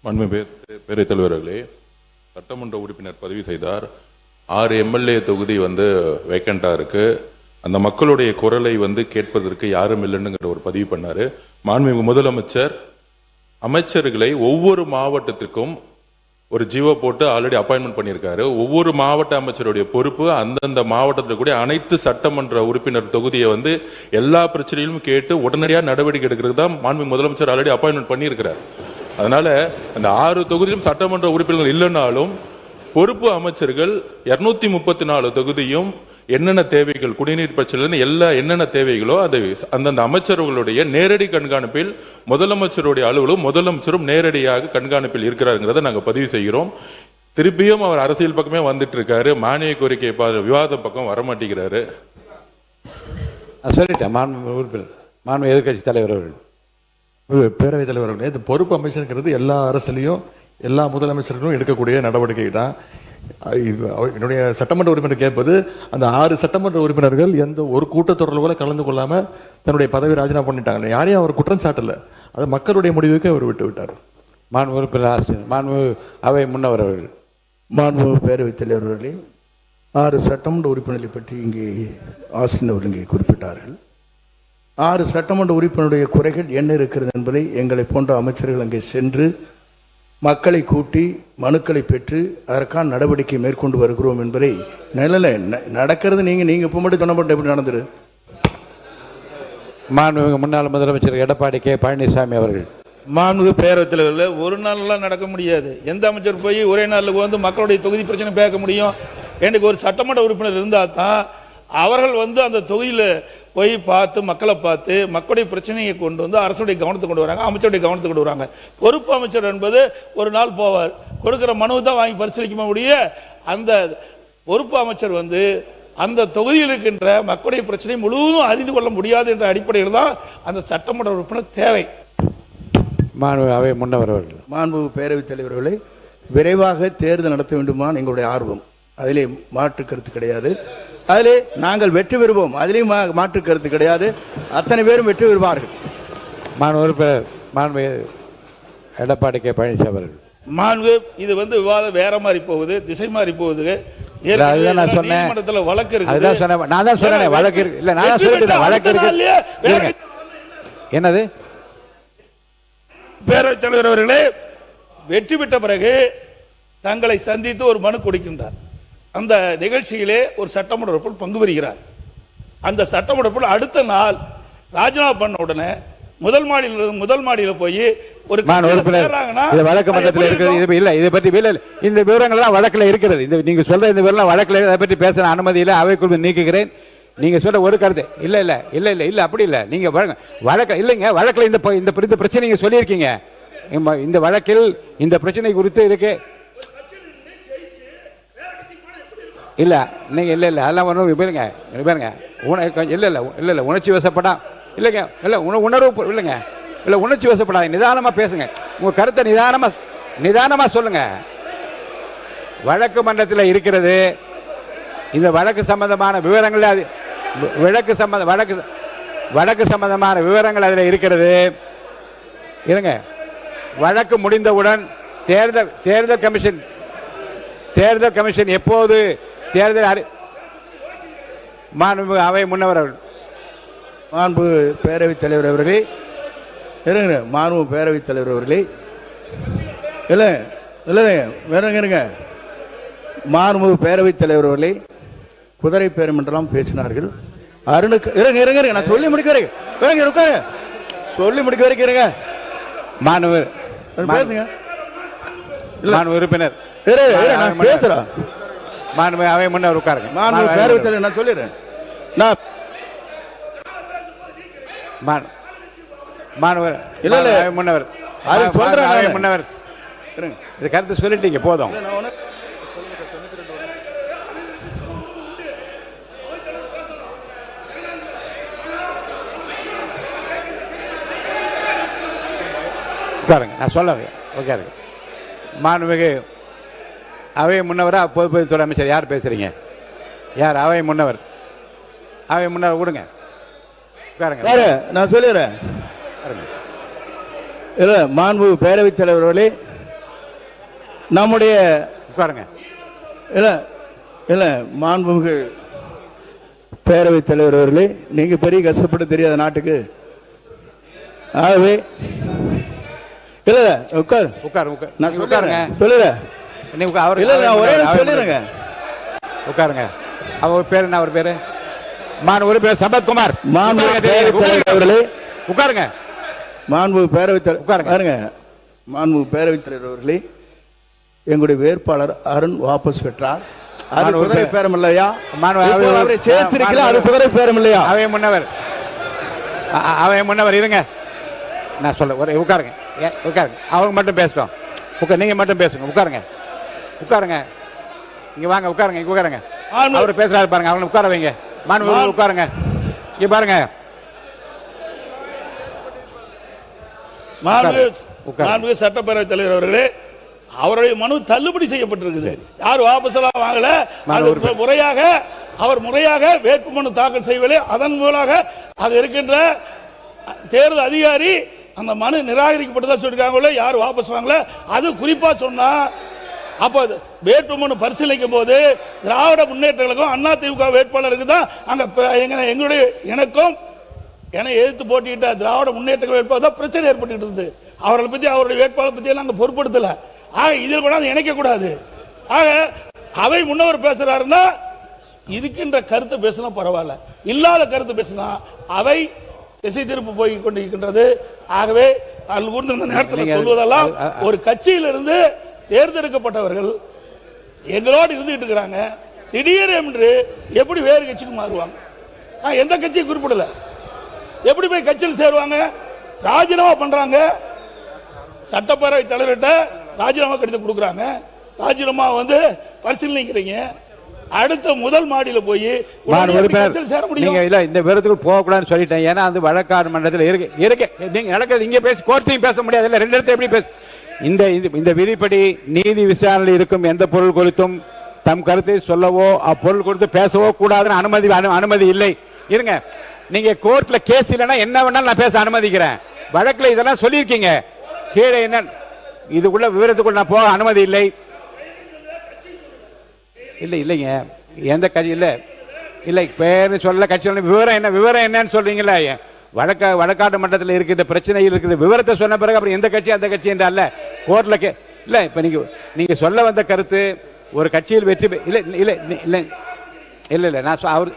பேரவைத் தலைவர்களே, சட்டமன்ற உறுப்பினர் பதிவு செய்தார். 6 எம்எல்ஏ தொகுதி வேக்கண்டா இருக்கு. அந்த மக்களுடைய குரலை கேட்பதற்கு யாரும் இல்லைன்னு ஒரு பதிவு பண்ணாரு. மாண்புமிகு முதலமைச்சர் அமைச்சர்களை ஒவ்வொரு மாவட்டத்திற்கும் ஒரு ஜிஓ போட்டு ஆல்ரெடி அப்பாயின்மெண்ட் பண்ணியிருக்காரு. ஒவ்வொரு மாவட்ட அமைச்சருடைய பொறுப்பு அந்தந்த மாவட்டத்தில் கூட அனைத்து சட்டமன்ற உறுப்பினர் தொகுதியை எல்லா பிரச்சனையிலும் கேட்டு உடனடியாக நடவடிக்கை எடுக்கிறது தான் மாண்புமிகு முதலமைச்சர் ஆல்ரெடி அப்பாயின்மெண்ட் பண்ணியிருக்கிறார். அதனால அந்த 6 தொகுதியிலும் சட்டமன்ற உறுப்பினர்கள் இல்லைனாலும் பொறுப்பு அமைச்சர்கள் 234 தொகுதியும் என்னென்ன தேவைகள், குடிநீர் பிரச்சனை என்னென்ன தேவைகளோ அது அந்தந்த அமைச்சர்களுடைய நேரடி கண்காணிப்பில் முதலமைச்சருடைய அலுவலும் முதலமைச்சரும் நேரடியாக கண்காணிப்பில் இருக்கிறாருங்கிறத நாங்கள் பதிவு செய்கிறோம். திருப்பியும் அவர் அரசியல் பக்கமே வந்துட்டு இருக்காரு. மானிய கோரிக்கை விவாதம் பக்கம் வரமாட்டேங்கிறாரு. சொல்லிட்டேன். மாண்பு எதிர்கட்சி தலைவர் அவர்கள், பேரவைத் தலைவர்களே, இது பொறுப்பு அமைச்சருங்கிறது எல்லா அரசுலையும் எல்லா முதலமைச்சர்களும் எடுக்கக்கூடிய நடவடிக்கை தான். என்னுடைய சட்டமன்ற உறுப்பினர் கேட்பது, அந்த 6 சட்டமன்ற உறுப்பினர்கள் எந்த ஒரு கூட்டத்தொடரில் கூட கலந்து கொள்ளாம தன்னுடைய பதவி ராஜினாமா பண்ணிட்டாங்க. யாரையும் அவர் குற்றம் சாட்டல, அது மக்களுடைய முடிவுக்கு அவர் விட்டு விட்டார். மாண்பு உறுப்பினர் மாண்பு அவை முன்னவர் அவர்கள். மாண்பு பேரவைத் தலைவர்களே, 6 சட்டமன்ற உறுப்பினர்களை பற்றி இங்கே ஆசிரியர் அவர்கள் இங்கே குறிப்பிட்டார்கள். 6 சட்டமன்ற உறுப்பினருடைய குறைகள் என்ன இருக்கிறது என்பதை எங்களை போன்ற அமைச்சர்கள் அங்கே சென்று மக்களை கூட்டி மனுக்களை பெற்று அதற்கான நடவடிக்கை மேற்கொண்டு வருகிறோம் என்பதை நிலையில நடக்கிறது. நீங்க இப்போ மட்டும் சொன்னப்பட்ட எப்படி நடந்துரு? மாண்புமிகு முன்னாள் முதலமைச்சர் எடப்பாடி கே பழனிசாமி அவர்கள். மாண்புமிகு பேரவைத் தலைவர்கள், ஒரு நாள்லாம் நடக்க முடியாது. எந்த அமைச்சர் போய் ஒரே நாளில் மக்களுடைய தொகுதி பிரச்சனை பேச முடியும்? எனக்கு ஒரு சட்டமன்ற உறுப்பினர் இருந்தால் தான் அவர்கள் அந்த தொகுதியில் போய் பார்த்து மக்களை பார்த்து மக்களுடைய பிரச்சனையை கொண்டு அரசுடைய கவனத்தை கொண்டு வராங்க, அமைச்சருடைய கவனத்தை கொண்டு வராங்க. பொறுப்பு அமைச்சர் என்பது ஒரு நாள் போவார், கொடுக்குற மனுவை தான் வாங்கி பரிசீலிக்க முடிய. அந்த பொறுப்பு அமைச்சர் அந்த தொகுதியில் இருக்கின்ற மக்களுடைய பிரச்சனை முழுவதும் அறிந்து கொள்ள முடியாது என்ற அடிப்படையில் தான் அந்த சட்டமன்ற உறுப்பினர் தேவை. மாண்பு அவை முன்னவர் அவர்கள். மாண்பு பேரவைத் தலைவர்களை, விரைவாக தேர்தல் நடத்த வேண்டுமா எங்களுடைய ஆர்வம், அதிலே மாற்று கருத்து கிடையாது. அதிலே நாங்கள் வெற்றி பெறுவோம், அதிலேயும் மாற்று கருத்து கிடையாது. அத்தனை பேரும் வெற்றி பெறுவார்கள். மாண்பு உறுப்பினர் மாண்பு எடப்பாடி கே பழனிசாமி அவர்கள். மாண்பு, இது விவாதம் வேற மாதிரி போகுது, திசை மாதிரி போகுது. வழக்கு இருக்கு. என்னது? பேரவைத் தலைவர் அவர்களே, வெற்றி பெற்ற பிறகு தங்களை சந்தித்து ஒரு மனு கொடுக்கின்றார். அந்த நிகழ்ச்சியிலே ஒரு சட்டமன்ற உறுப்பினர் பங்கு பெறுகிறார். அந்த சட்டமன்ற உறுப்பினர் அடுத்த நாள் ராஜினாமா பண்ண உடனே முதல் மாடியில போய் ஒரு வழக்கு மன்றத்தில் இருக்கிறது. இல்ல, இதை பற்றி இந்த விவரங்கள் எல்லாம் வழக்கில் இருக்கிறது. நீங்க சொல்ற இந்த விவரம் வழக்கில் இதை பற்றி பேச அனுமதி இல்லை, அவைக்குள் நீக்குகிறேன். நீங்க சொல்ற ஒரு கருத்து இல்ல இல்ல இல்ல இல்ல இல்ல அப்படி இல்ல. நீங்க வழக்கு இல்லைங்க, வழக்கில் இந்த பிரச்சனை நீங்க சொல்லியிருக்கீங்க. இந்த வழக்கில் இந்த பிரச்சனை குறித்து இருக்கு. இல்ல நீங்க இல்ல இல்ல அதெல்லாம் ஒன்றும் பாருங்க இல்ல இல்ல இல்ல இல்ல உணர்ச்சி வசப்படா இல்லைங்க, இல்ல உணர்வு இல்லைங்க, இல்ல உணர்ச்சி வசப்படாது. நிதானமா பேசுங்க, உங்க கருத்தை நிதானமா சொல்லுங்க. வழக்கு மன்றத்தில் இருக்கிறது. இந்த வழக்கு சம்பந்தமான விவரங்கள் வழக்கு சம்பந்தமான விவரங்கள் அதில் இருக்கிறது. இருங்க, வழக்கு முடிந்தவுடன் தேர்தல் கமிஷன் எப்போது தேர்தல் மாண்பு அவை முன்னவர் அவர்கள். மாண்பு பேரவைத் தலைவர் அவர்களே, இருங்க. மாண்பு பேரவைத் தலைவர் அவர்களே, இல்லை இல்லை இருங்க. மாண்பு பேரவைத் தலைவர் அவர்களே, குதிரை பேரம் என்றெல்லாம் பேசினார்கள். அருணுக்கு இருங்க இருங்க இருங்க நான் சொல்லி முடிக்க வரைக்கும் உட்காரு, சொல்லி முடிக்க வரைக்கும் இருங்க. மாணவர் பேசுங்க. உறுப்பினர் பேசுறேன். மாண்பு அவை முன்னவர் உட்காருங்க. மாண்பு பேரவைத் தலைவர் நான் சொல்லிடுறேன். நான் மாணவர் இல்ல இல்ல முன்னவர் சொல்றேன். முன்னவர் இது கருத்து சொல்லிட்டீங்க, போதும். உட்காருங்க, நான் சொல்ல உட்காருங்க. மாண்புமிகு அவை முன்னவரா பொதுப்பணித்துறை அமைச்சர் யார் பேசுறீங்க? யார்? அவை முன்னவர். அவை முன்னவர் கொடுங்க, உட்காருங்க. நான் சொல்லிடுறேன். இல்ல மாண்பு பேரவைத் தலைவர்களே, நம்முடைய உட்காருங்க. இல்லை இல்லை மாண்புமிகு பேரவைத் தலைவர் அவர்களே, நீங்கள் பெரிய கஷ்டப்பட்டு தெரியாத நாட்டுக்கு. ஆகவே இல்லை உட்கார் உட்காரு உட்காரு. நான் உட்காருங்க. சொல்லுறேன் அவர் இல்லை நான் ஒரே சொல்லிடுறேங்க. உட்காருங்க. அவர் பேர் என்ன? அவர் பேரு ஒரு பேர் சம்பத்குமார். மாண்புமிகு பேரவைத் தலைவர் அவர்களே உட்காருங்க. மாண்புமிகு பேரவைத் தலைவர் உட்காருங்க. பாருங்க. மாண்புமிகு பேரவைத் தலைவர் அவர்களே, எங்களுடைய வேட்பாளர் அருண் வாபஸ் பெற்றார். அது குதிரை பேரம் இல்லையா? அவரை சேர்த்திருக்கல, அது குதிரை பேரம் இல்லையா? அவை முன்னவர் இருங்க, நான் சொல்ல ஒரு உட்காருங்க. உட்காருங்க. அவங்க மட்டும் பேசட்டும். நீங்க மட்டும் பேசுங்க. உட்காருங்க. உட்காருங்க. இங்க வாங்க. உட்காருங்க. இங்க உட்காருங்க. அவர் பேசுறாரு பாருங்க. அவங்க உட்கார வைங்க. மாண்பு உட்காருங்க. இங்க பாருங்க. மாண்புமிகு சட்டப்பேரவைத் தலைவர் அவர்களே, அவருடைய மனு தள்ளுபடி செய்யப்பட்டிருக்குது. யார் வாபஸெல்லாம் வாங்கல. முறையாக அவர் முறையாக வேட்புமனு தாக்கல் செய்வதில்லை. அதன் மூலமாக அது இருக்கின்ற தேர்தல் அதிகாரி அந்த மனு நிராகரிக்கப்பட்டதா சொல்லிருக்காங்களே, யார் வாபஸ் வாங்கல. அது குறிப்பா சொன்னா அப்ப வேட்புமனு பரிசீலிக்கும் போது திராவிட முன்னேற்றங்களுக்கும் அண்ணா திமுக வேட்பாளருக்கு தான் அங்க எங்களுடைய எனக்கும் என எதிர்த்து போட்டியிட்ட திராவிட முன்னேற்ற வேட்பாளர் தான் பிரச்சனை ஏற்பட்டு இருந்தது. அவர்களை பத்தி அவருடைய வேட்பாளர் பத்தி நாங்கள் பொருட்படுத்தல. ஆக இதில் கூட இணைக்க கூடாது. ஆக அவை முன்னவர் பேசுறாருன்னா இதுக்கின்ற கருத்து பேசினா பரவாயில்ல, இல்லாத கருத்து பேசினா அவை திசை திருப்பு போய் கொண்டிருக்கின்றது. ஆகவே அதில் கூர்ந்து இந்த நேரத்தில் சொல்வதெல்லாம் ஒரு கட்சியிலிருந்து தேர்ந்தெடுக்கப்பட்டவர்கள் எங்களோடு இருந்துகிட்டு இருக்கிறாங்க. திடீரென்று எப்படி வேறு கட்சிக்கு மாறுவாங்க? நான் எந்த கட்சியை குறிப்பிடல. எப்படி போய் கட்சியில் சேருவாங்க? ராஜினாமா பண்றாங்க. சட்டப்பேரவை தலைவர்கிட்ட ராஜினாமா கடிதம் கொடுக்குறாங்க. ராஜினாமா பரிசீலிக்கிறீங்க. அடுத்த முதல் மாடியில போய் சேர முடியும். இல்ல இந்த விவரத்துக்கு போக கூடாதுன்னு சொல்லிட்டேன். ஏன்னா அந்த வழக்காடு மன்றத்தில் இருக்கு. நீங்க நடக்கிறது இங்க பேசி கோர்ட்டையும் பேச முடியாது. இல்ல ரெண்டு இடத்துல எப்படி பேச? இந்த விதிப்படி நீதி விசாரணை இருக்கும் எந்த பொருள் குறித்தும் தம் கருத்தை சொல்லவோ அப்பொருள் குறித்து பேசவோ கூடாதுன்னு அனுமதி இல்லை. இருங்க, நீங்க கோர்ட்ல கேஸ் இல்லைன்னா என்ன வேணாலும் நான் பேச அனுமதிக்கிறேன். வழக்குல இதெல்லாம் சொல்லியிருக்கீங்க. கீழே என்ன இதுக்குள்ள விவரத்துக்குள்ள நான் போக அனுமதி இல்லை. இல்லைங்க, எந்த கட்சி இல்லை பேரு சொல்ல கட்சி விவரம் என்னன்னு சொல்றீங்களா? வழக்காட்டு மன்றத்தில் இருக்கிற பிரச்சனையில் இருக்கிற விவரத்தை சொன்ன பிறகு அப்புறம் எந்த கட்சி அந்த கட்சி என்றால கோர்ட்ல இல்ல. இப்ப நீங்க சொல்ல வந்த கருத்து ஒரு கட்சியில் வெற்றி இல்ல நான் அவர்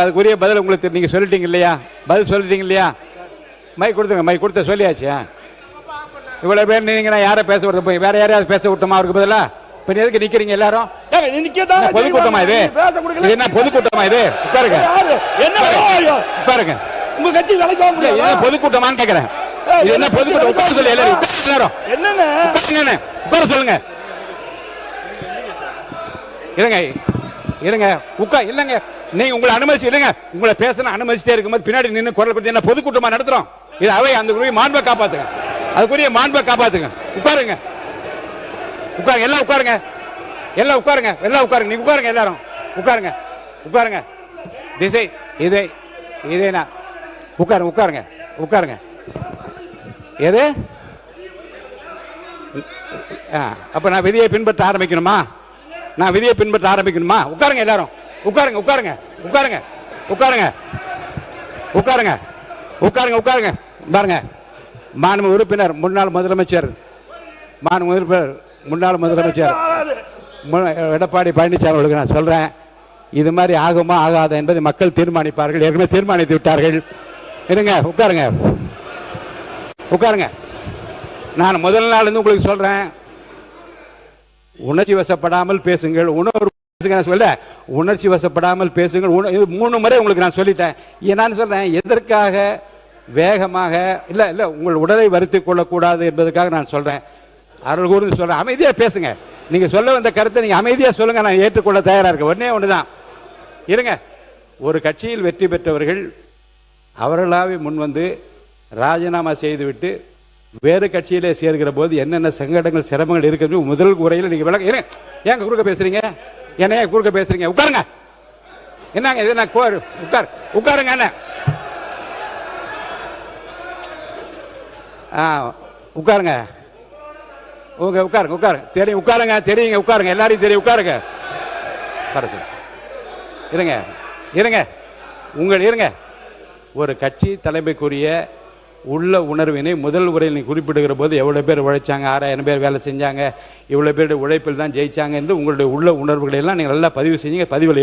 அதுக்குரிய பதில் உங்களுக்கு நீங்க சொல்லிட்டீங்க இல்லையா? பதில் சொல்லிட்டீங்க இல்லையா? மைக் கொடுத்துங்க. மைக் கொடுத்த சொல்லியாச்சு. இவ்வளவு பேர் நீங்க யாரை பேச விடுறது? போய் வேற யாரையாவது பேச விட்டோமா? அவருக்கு பதிலா இப்ப எதுக்கு நிக்கிறீங்க எல்லாரும்? பொதுக்கூட்டமா இது? என்ன பொதுக்கூட்டமா இது? உட்காருங்க. உட்காருங்க. உங்க கட்சி வேலைக்கு வாங்க முடியாது. என்ன பொதுக்கூட்டமான்னு கேக்குறேன். இது என்ன பொதுக்கூட்டம்? உட்கார சொல்லி எல்லாரும் என்னங்க உட்கார சொல்லுங்க. இருங்க இல்லங்க, நீங்க உங்களை அனுமதிச்சு இருங்க. உங்களை பேசணும் அனுமதிச்சுட்டே இருக்கும்போது பின்னாடி நின்று குரல் கொடுத்து என்ன பொதுக்கூட்டமா நடத்துறோம்? இது அவை அந்த மாண்பை காப்பாத்துங்க. அதுக்குரிய மாண்பை காப்பாத்துங்க. உட்காருங்க. எல்லாம் உட்காருங்க. நீங்க உட்காருங்க. எல்லாரும் உட்காருங்க. திசை இதே உட்காருங்க. எது அப்ப நான் விதியை பின்பற்ற ஆரம்பிக்கணுமா? உட்காருங்க. எல்லாரும் உட்காருங்க. பாருங்க, மாண்பு உறுப்பினர் முன்னாள் முதலமைச்சர் எடப்பாடி பழனிசாமி அவர்களுக்கு நான் சொல்றேன், இது மாதிரி ஆகுமா ஆகாத என்பதை மக்கள் தீர்மானிப்பார்கள். ஏற்கனவே தீர்மானித்து விட்டார்கள். இருங்க, உட்காருங்க. நான் முதல் நாள் இருந்து உங்களுக்கு சொல்றேன், உணர்ச்சி வசப்படாமல் பேசுங்கள். உணர்ச்சி வசப்படாமல் பேசுங்கள். 3 முறை உங்களுக்கு நான் சொல்லிட்டேன். நான் சொல்றேன், எதற்காக வேகமாக இல்ல உங்கள் உடலை வருத்திக் கொள்ளக்கூடாது என்பதற்காக நான் சொல்றேன். அருள் கூர்ந்து சொல்றேன், அமைதியா பேசுங்க. நீங்க சொல்ல வந்த கருத்தை நீங்க அமைதியா சொல்லுங்க, நான் ஏற்றுக்கொள்ள தயாரா இருக்கேன். ஒண்ணுதான். இருங்க, ஒரு கட்சியில் வெற்றி பெற்றவர்கள் அவர்களாவே முன்வந்து ராஜினாமா செய்துவிட்டு வேறு கட்சியிலே சேர்கிற போது என்னென்ன சங்கடங்கள் சிரமங்கள் இருக்கு முதல் உரையில் நீங்க விளக்க. ஏங்க குறுக்க பேசுறீங்க? என்னைய குறுக்க பேசுறீங்க? உட்காருங்க. என்னங்க இது? உட்காருங்க. என்ன உட்காருங்க உட்காருங்க தெரியும் உட்காருங்க தெரியுங்க உட்காருங்க எல்லாரையும் தெரியும் உட்காருங்க இருங்க இருங்க ஒரு கட்சி தலைமைக்குரிய உள்ள உணர்வினை முதல் உரையில் நீ குறிப்பிடுகிற போது எவ்வளோ பேர் உழைச்சாங்க, 6000 பேர் வேலை செஞ்சாங்க, இவ்வளோ பேருடைய உழைப்பில் தான் ஜெயிச்சாங்க என்று உங்களுடைய உள்ள உணர்வுகளை எல்லாம் நீங்கள் நல்லா பதிவு செஞ்சீங்க. பதிவில்